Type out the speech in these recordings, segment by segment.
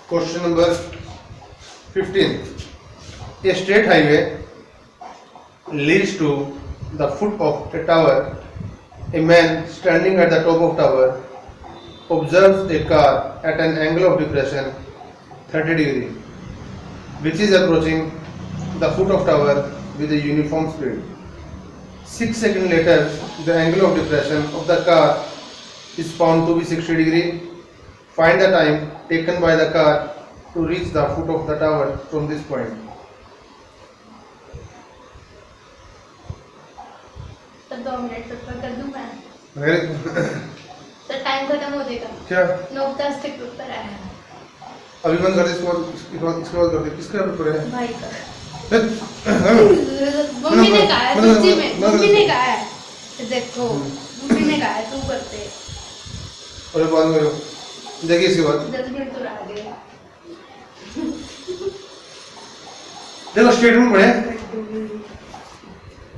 Question number 15. A straight highway leads to the foot of a tower. A man standing at the top of tower observes a car at an angle of depression 30 degree, which is approaching the foot of tower with a uniform speed. 6 seconds later, the angle of depression of the car is found to be 60 degree. Find the time taken by the car to reach the foot of the tower from this point. तो 2 minute तक कर दूं मैं। अरे तो time खत्म हो जाएगा। क्या 9:10 तक पेपर आया है। अभी बंद कर दे, इसके बाद कर दे। किसका पेपर है? भाई का। हाँ? मम्मी ने कहा है सच्ची में, मम्मी ने कहा है। देखो मम्मी ने कहा है तू करते। अरे बाद में देखिए इसके बाद 10 मिनट तो रह गए। देखो स्टेटमेंट पढ़े।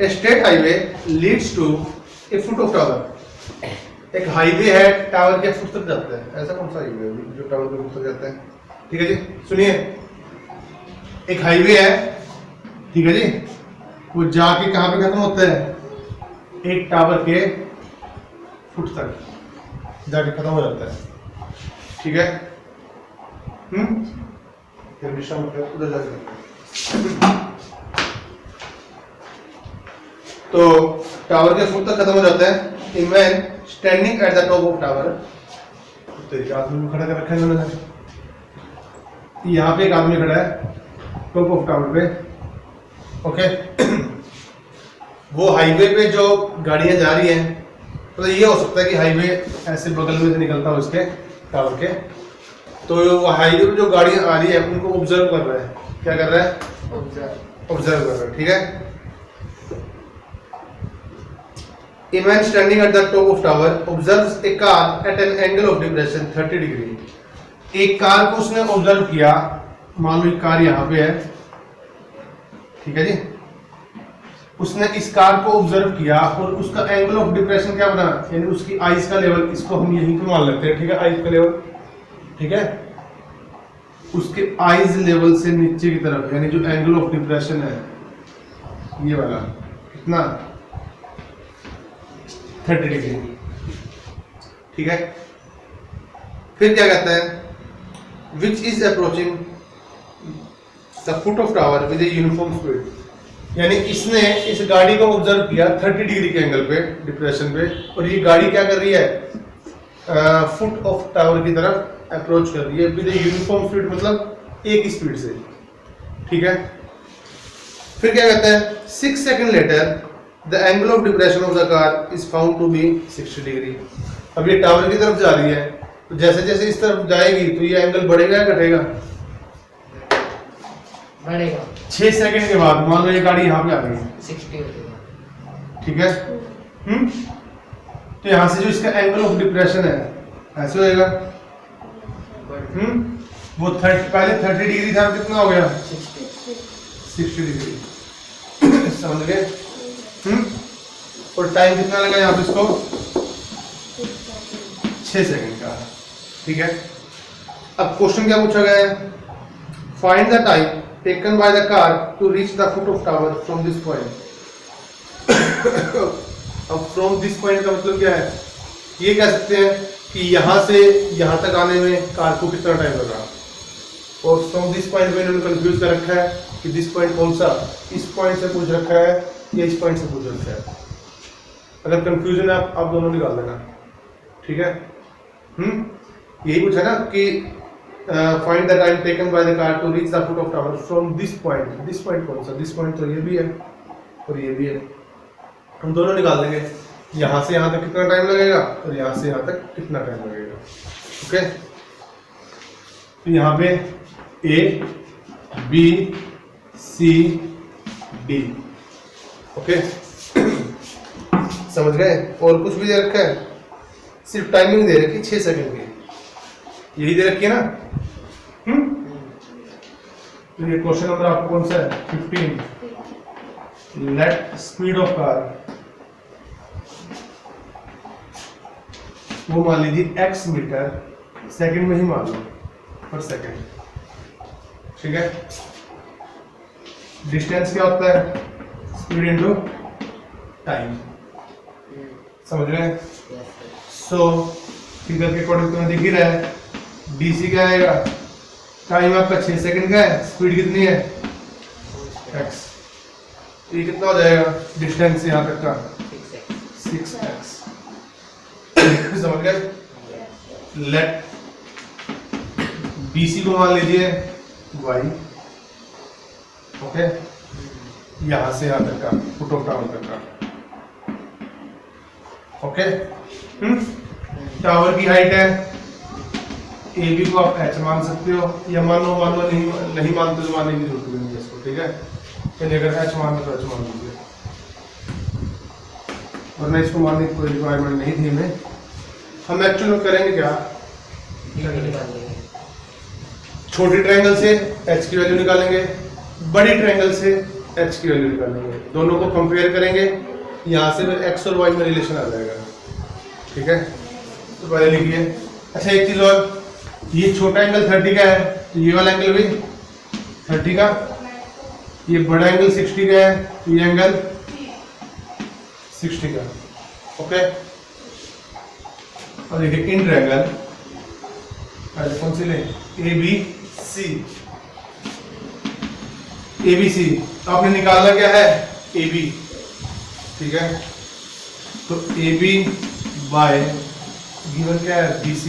A straight highway leads to a foot of tower. एक हाईवे है, टावर के फुट तक जाता है। ऐसा कौन सा हाईवे है जो टावर के फुट तक जाता है? ठीक है जी, सुनिए। एक हाईवे है, ठीक है जी, वो जाके कहाँ पे खत्म होता है? एक टावर के फुट तक जाके खत्म हो जाता है। ठीक है? फिर विषम उधर जाके तो टावर के फुट तक खत्म हो जाता है। A man standing at the top of tower, तो आदमी खड़ा कर रखा है इन्होंने। यहाँ पे एक आदमी खड़ा है टॉप ऑफ टावर पे, ओके। वो हाईवे पे जो गाड़ियां जा रही हैं, तो ये हो सकता है कि हाईवे ऐसे बगल में से निकलता हो इसके टावर के, तो हाईवे पे जो गाड़ियां आ रही है उनको ऑब्जर्व कर रहा है। क्या कर रहा है? ऑब्जर्व कर रहा है। ठीक है। A man standing at the top of tower observes a car at an angle of depression 30 degree. एक कार को उसने ऑब्जर्व किया, मान लो एक कार यहाँ पे है, ठीक है जी। उसने इस कार को ऑब्जर्व किया और उसका एंगल ऑफ डिप्रेशन क्या बना, यानी उसकी आइज का लेवल, इसको हम यहीं पे मान लेते हैं, ठीक है, आइज का लेवल, ठीक है। उसके आइज लेवल से नीचे की तरफ, यानी जो एंगल ऑफ डिप्रेशन है ये वाला, कितना? 30 डिग्री। ठीक है। फिर क्या कहता है? Which is approaching the foot of tower with a uniform speed, यानी इसने इस गाड़ी को ऑब्जर्व किया 30 डिग्री के एंगल पे, डिप्रेशन पे, और ये गाड़ी क्या कर रही है? फुट ऑफ टावर की तरफ अप्रोच कर रही है विद ए यूनिफॉर्म स्पीड, मतलब एक स्पीड से। ठीक है। फिर क्या कहता है? 6 second later The angle of depression of the car is found to be 60 degree. अब ये टावर की तरफ जा रही है, तो जैसे जैसे इस तरफ जाएगी तो ये एंगल बढ़ेगा या घटेगा? बढ़ेगा। 6 सेकंड के बाद मान लो ये गाड़ी यहाँ पे आ गई, 60 हो जाएगा। ठीक है। तो यहाँ से जो इसका एंगल ऑफ डिप्रेशन है ऐसे होएगा। वो 30, पहले 30 डिग्री था, कितना हो गया? 60 डिग्री। समझ गए? और टाइम कितना लगा यहाँ पे इसको? 6 सेकंड का। ठीक है। अब क्वेश्चन क्या पूछा गया है? Find the time taken by the car to reach the foot of tower from this point. अब फ्रॉम दिस पॉइंट का मतलब क्या है? ये कह सकते हैं कि यहाँ से यहाँ तक आने में कार को कितना टाइम लगा, और फ्रॉम दिस पॉइंट में इन्होंने कंफ्यूज कर रखा है कि दिस पॉइंट कौन सा, इस पॉइंट से पूछ रखा है या इस पॉइंट से पूछ रखा है। अगर कंफ्यूजन है आप दोनों निकाल देना। ठीक है। यही पूछा ना कि find the time taken by the car to reach the foot of tower from this point. This point कौन सा? दिस पॉइंट तो ये भी है और ये भी है, हम दोनों निकाल देंगे। यहाँ से यहाँ तक कितना टाइम लगेगा और यहाँ से यहाँ तक कितना टाइम लगेगा। ओके। तो यहाँ पे A B C D, okay. समझ गए? और कुछ भी दे रखा है? सिर्फ टाइमिंग दे रखी 6 सेकंड की, यही दे रखी है ना। तो ये क्वेश्चन नंबर आपको कौन सा है? 15। लेट स्पीड ऑफ कार, वो मान लीजिए x मीटर सेकंड में ही मान लो, पर सेकंड। ठीक है, डिस्टेंस क्या होता है? स्पीड इनटू टाइम, समझ रहे हैं? सो फिगर के अकॉर्डिंग तुम्हें दिख ही रहा है, डीसी क्या आएगा? टाइम आपका 6 सेकंड का है, स्पीड कितनी है? x। ये कितना हो जाएगा डिस्टेंस यहाँ तक का? 6x। समझ गए? लेट BC को मान लीजिए y, ओके, यहां से यहां तक का फुट ऑफ टावर तक का, ओके। टावर की हाइट है, AB को आप h मान सकते हो, या मानो नहीं मानते तो मानने की जरूरत नहीं है इसको, ठीक है। यानी अगर h मान तो h मान लीजिए, वरना इसको मानने की कोई रिक्वायरमेंट नहीं थी हमें। हम एक्चुअल में करेंगे क्या? छोटी ट्रायंगल से h की वैल्यू निकालेंगे, बड़ी ट्रायंगल से h की वैल्यू निकालेंगे, दोनों को कंपेयर करेंगे, यहाँ से फिर x और y में रिलेशन आ जाएगा, ठीक है। तो पहले लिखिए। अच्छा एक चीज और, ये छोटा एंगल 30 का है, तो ये वाला एंगल भी 30 का, ये बड़ा एंगल 60 का है, तो ये एंगल 60 का, ओके। और देखिए इन ट्रायंगल पहले कौन सी ले? ABC आपने निकालना क्या है? AB, ठीक है। तो AB बाय गिवन क्या है? BC,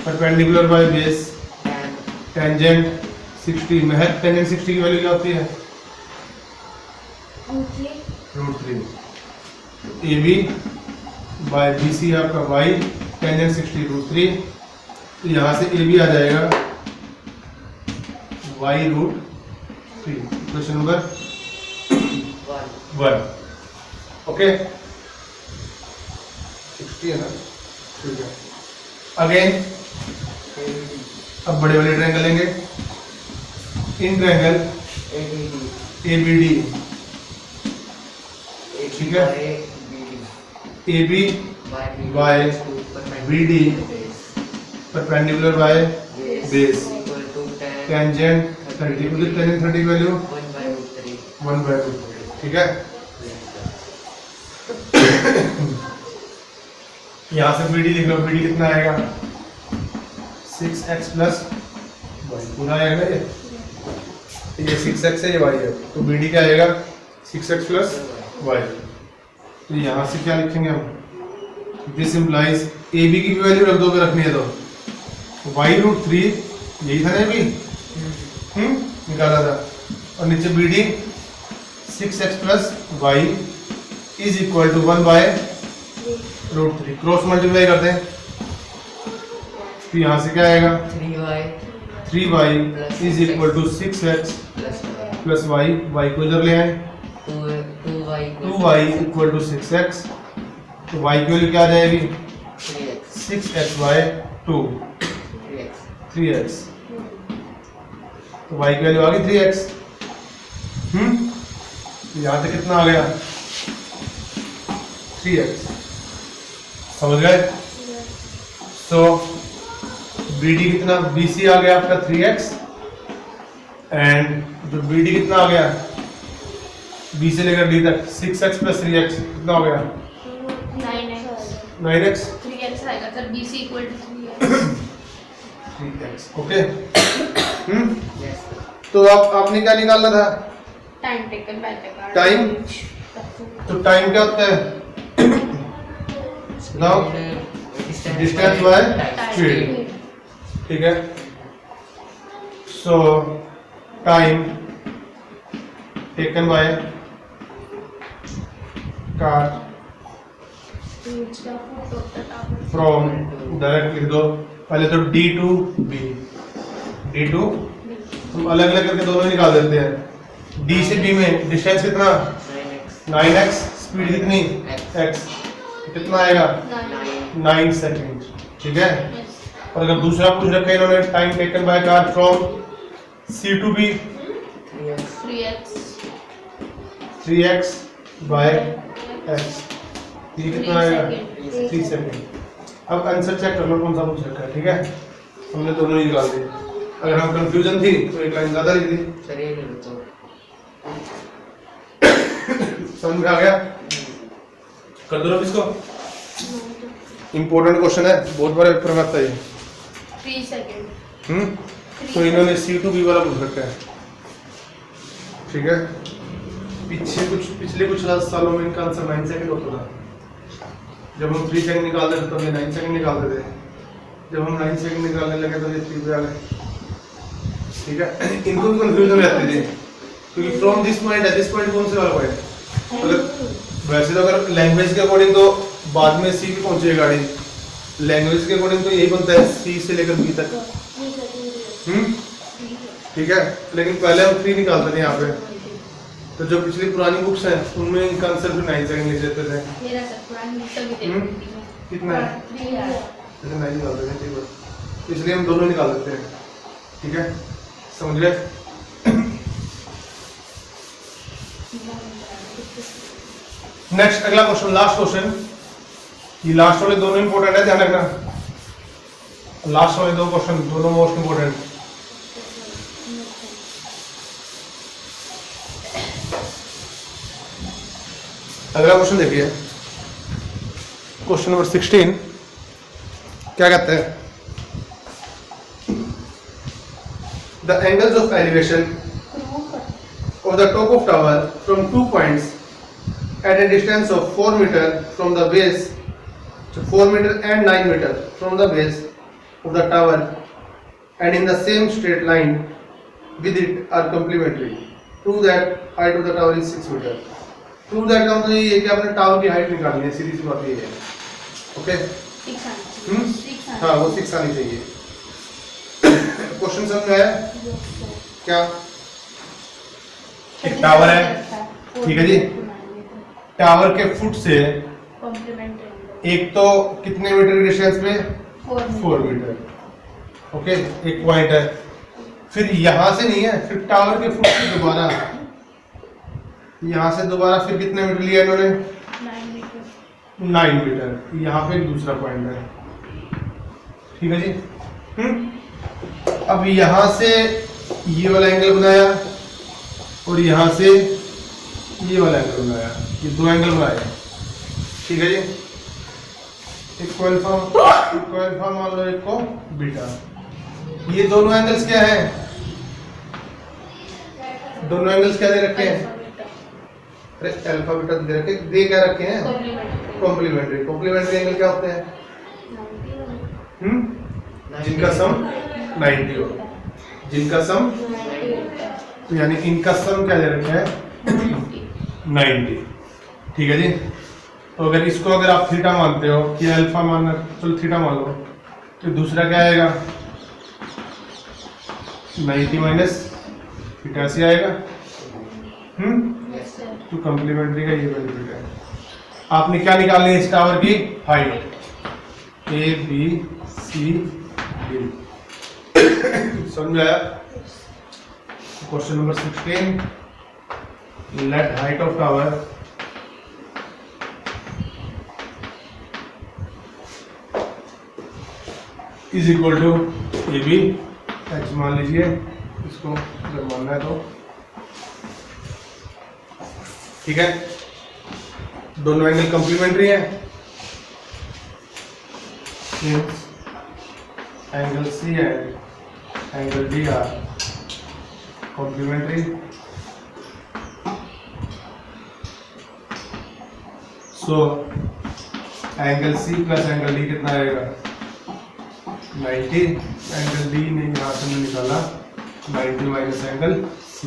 perpendicular by base, tangent 60 में है, टेंजेंट 60 की वैल्यू क्या होती है? √3। AB बाय BC आपका y, टेंजेंट 60 √3, तो यहाँ से AB आ जाएगा y√3। Question number 1, okay. 60 है ना, ठीक है। अगेन अब बड़े बड़े ट्रायंगल लेंगे, इन ट्रायंगल ABD, ठीक है, AB by BD, perpendicular by base, tangent 30, tangent 30 value 1/√3, ठीक है। यहाँ से BD लिख लो, BD कितना आएगा? 6x प्लस y, पूरा आएगा ये 6x है, ये y है, तो BD क्या आएगा? 6x plus y। तो यहाँ से क्या लिखेंगे हम? दिस इम्प्लाइज AB की वैल्यू रख दो, रखनी है तो y√3, यही था ना अभी निकाला था, और नीचे BD 6x plus y is equal to 1/√3, cross multiply करते हैं, तो यहाँ से क्या आएगा? 3y is equal to 6x plus y, y को इधर ले आए, 2y इक्वल टू 6x, तो y की वैल्यू क्या आ जाएगी? 6x/2, 3x, तो y की वैल्यू आ गई 3x। यहाँ तक कितना आ गया? 3x, समझ गए? सो BD कितना? BC आ गया आपका 3x, एंड जो BD कितना आ गया? B से लेकर D तक 6x प्लस 3x कितना हो गया? 9x 3x आएगा sir, BC equal to 3x, okay. तो आपने क्या निकालना था? Time taken by the car. Time, तो टाइम क्या होता है? नाउ डिस्टेंस बाय स्पीड, ठीक है। So time taken by car from, direct लिख दो पहले तो D to B, D to, हम अलग अलग करके दोनों निकाल देते हैं। D से B में डिस्टेंस कितना? 9x, स्पीड कितनी? x, कितना आएगा? 9 सेकेंड, ठीक है। और अगर दूसरा पूछ रखा है इन्होंने, time taken by car from C to B, 3x by x, ये कितना आएगा? 3 सेकेंड। अब आंसर चेक कर लो कौन सा पूछ रखा है, ठीक है। हमने दोनों ही निकाल दिए। अगर हम कंफ्यूजन थी तो एक लाइन ज्यादा लिख दी। सर ये ले लो तो। समझ में आ गया? कर दो इसको। इंपॉर्टेंट क्वेश्चन है, बहुत बड़े पेपर में आता है ये। 3 सेकंड। तो इन्होंने C2B वाला पूछ रखा है, ठीक है। पिछले कुछ सालों में इनका आंसर 9 सेकंड होता था। जब हम 3 सेकंड निकालते थे तब ये 9 सेकंड निकालते थे। जब हम 9 सेकंड निकालने लगे तो ये 3 पे आ गए, ठीक है। इनको भी कंफ्यूजन हो जाती थी क्योंकि फ्रॉम दिस पॉइंट है, दिस पॉइंट कौन से वाला पॉइंट? मतलब वैसे तो अगर लैंग्वेज के अकॉर्डिंग तो बाद में C भी पहुंचेगी गाड़ी, लैंग्वेज के अकॉर्डिंग तो यही बनता है C से लेकर B तक, ठीक है। लेकिन पहले हम 3 निकालते थे यहाँ पे, तो जो पिछली पुरानी बुक्स हैं उनमें इनका आंसर भी 9 सेकंड लिख देते थे। मेरा सर पुरानी बुक तभी देखती हूँ। कितना है? 3 है। जैसे 9 निकालते थे, ठीक है। इसलिए हम दोनों निकाल देते हैं, ठीक है। समझ गए? नेक्स्ट अगला क्वेश्चन, लास्ट क्वेश्चन। ये लास्ट वाले दोनों इंपॉर्टेंट है, ध्यान रखना। लास्ट वाले 2 क्वेश्चन दोनों मोस्ट इंपॉर्टेंट। अगला क्वेश्चन देखिए, क्वेश्चन नंबर 16 क्या कहते हैं? The angles of elevation of the top of tower from 2 points at a distance of 4 meter from the base, so 4 meter and 9 meter from the base of the tower and in the same straight line with it are complementary. Prove that height of the tower is 6 meter. Prove that का मतलब ये है कि आपने tower की height निकालनी है, सीधी सी बात ये है, ओके। 6 हाँ वो 6 आनी चाहिए। क्वेश्चन समझ में आया क्या? एक टावर है, ठीक है जी। टावर के फुट से एक तो कितने मीटर की डिस्टेंस पे? 4 मीटर, ओके। एक पॉइंट है, फिर यहां से नहीं है, फिर टावर के फुट से दोबारा, यहां से दोबारा फिर कितने मीटर लिया इन्होंने? 9 मीटर। यहाँ पे एक दूसरा पॉइंट है, ठीक है जी। अब यहां से ये वाला एंगल बनाया और यहाँ से ये वाला एंगल बनाया, ये 2 एंगल बनाए, ठीक है जी। एक को अल्फा मान लो, एक को बीटा। ये दोनों एंगल्स क्या हैं? दोनों एंगल्स क्या दे रखे हैं? अरे अल्फा बीटा दे रखे, दे क्या रखे हैं? कॉम्प्लीमेंट्री। कॉम्प्लीमेंट्री एंगल क्या होते हैं? जिनका सम 90 हो, जिनका सम, तो यानी इनका सम क्या दे रखा है? 90, ठीक है जी। तो अगर इसको अगर आप थीटा मानते हो कि अल्फा मानना, चलो थीटा मान लो, तो दूसरा क्या आएगा? 90 माइनस थीटा से आएगा। तो कॉम्प्लीमेंट्री का ये बेनिफिट है। आपने क्या निकालनी है इस टावर की? Height A B C D। समझ में आया? Question number 16, let height of tower is equal to AB। H मान लीजिए इसको, अगर मानना है तो, ठीक है। दोनों एंगल कंप्लीमेंट्री है, angle C and angle D are complementary। So angle C plus angle D कितना आएगा? 90। एंगल D ने यहाँ से हमने निकाला 90 माइनस एंगल C,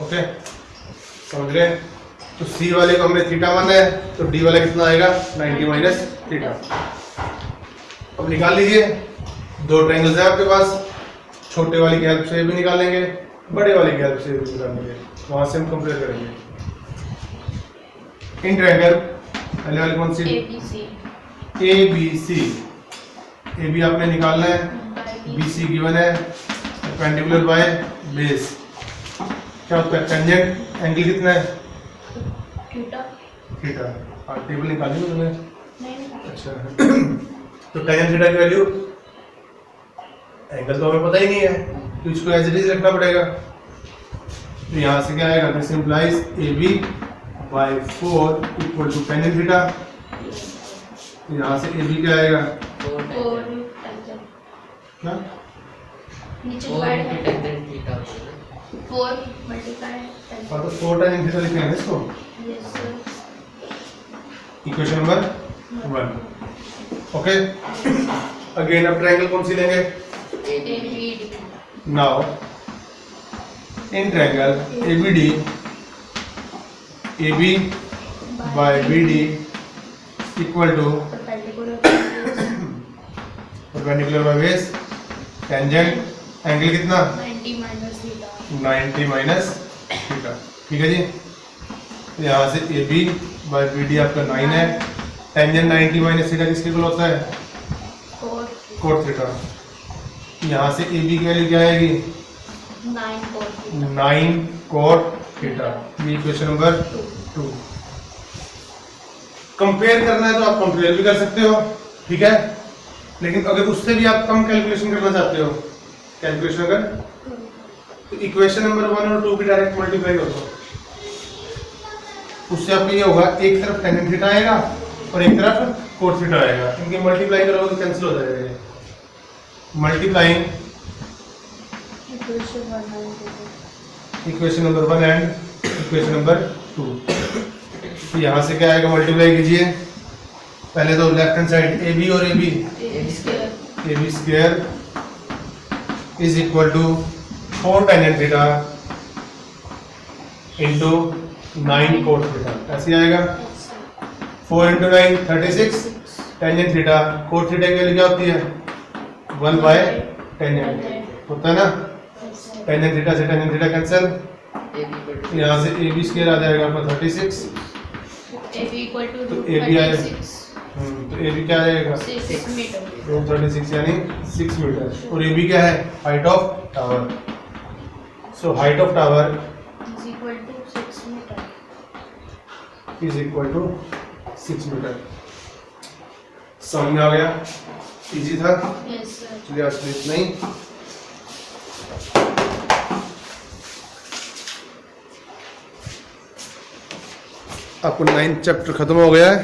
ओके। समझ गए? तो C वाले को हमने थीटा माना है, तो D वाला कितना आएगा? 90 माइनस थीटा। अब निकाल लीजिए, 2 ट्रायंगल्स है आपके पास, छोटे वाले की हेल्प से भी निकालेंगे, बड़े वाले की हेल्प से भी निकालेंगे, वहां से हम कंपेयर करेंगे। इन ट्रायंगल पहले वाली कौन सी? ABC। AB आपने निकालना है, BC गिवन है, परपेंडिकुलर बाय बेस। क्या होता है? टेंजेंट एंगल कितना है? थीटा। टेबल निकाली तुमने? अच्छा। तो टेंजेंट थीटा की वैल्यू, एंगल तो हमें पता ही नहीं है, तो इसको एज इट इज रखना पड़ेगा। तो यहाँ से क्या आएगा, this implies A B by 4 equal to tan theta. यहाँ से ए बी क्या आएगा, 4 4 क्या नीचे 4 डिवाइड into है tan theta होता है 4 मल्टीप्लाई और तो 4 tan थीटा लिखेंगे इसको। Yes sir equation number 1। Okay, again अब ट्रायंगल कौन सी लेंगे, ABD now in triangle ABD AB by BD equal to perpendicular by base tangent angle कितना 90 माइनस थीटा 90 माइनस थीटा। ठीक है जी, यहाँ से AB बाय BD आपका 9 है। टेंजेंट 90 माइनस थीटा किसके इक्वल होता है, 4 कोट थीटा। यहाँ से AB की वैल्यू क्या आएगी, 9 cos थीटा 9 कोट थीटा। ये इक्वेशन नंबर 2। कंपेयर करना है तो आप कंपेयर भी कर सकते हो, ठीक है, लेकिन अगर उससे भी आप कम कैलकुलेशन करना चाहते हो, कैलकुलेशन अगर, तो इक्वेशन नंबर 1 और 2 की डायरेक्ट मल्टीप्लाई कर दो। उससे आपको ये होगा, एक तरफ tan थीटा आएगा और एक तरफ कोट थीटा आएगा, इनके मल्टीप्लाई करोगे तो कैंसिल हो जाएगा ये। Multiplying equation number 1 and equation number 2। तो यहाँ से क्या आएगा, मल्टीप्लाई कीजिए पहले तो लेफ्ट हैंड साइड AB और AB square is equal to 4 tan theta into 9 cot theta, ऐसे आएगा। 4 into 9 36 tan theta, cot theta की वैल्यू क्या होती है 1 बाय tan होता है ना। tan थीटा से tan थीटा कैंसिल, यहाँ से AB स्क्वायर आ जाएगा आपका 36, AB इक्वल टू तो AB आएगा, तो AB क्या आ जाएगा 6 मीटर 36 यानी 6 मीटर। और AB क्या है, height of tower. So height of tower is equal to 6 metre is equal to 6 metre. समझ में आ गया, इजी था। यस सर चलिए आज के लिए इतना ही। आपको 9th चैप्टर खत्म हो गया है।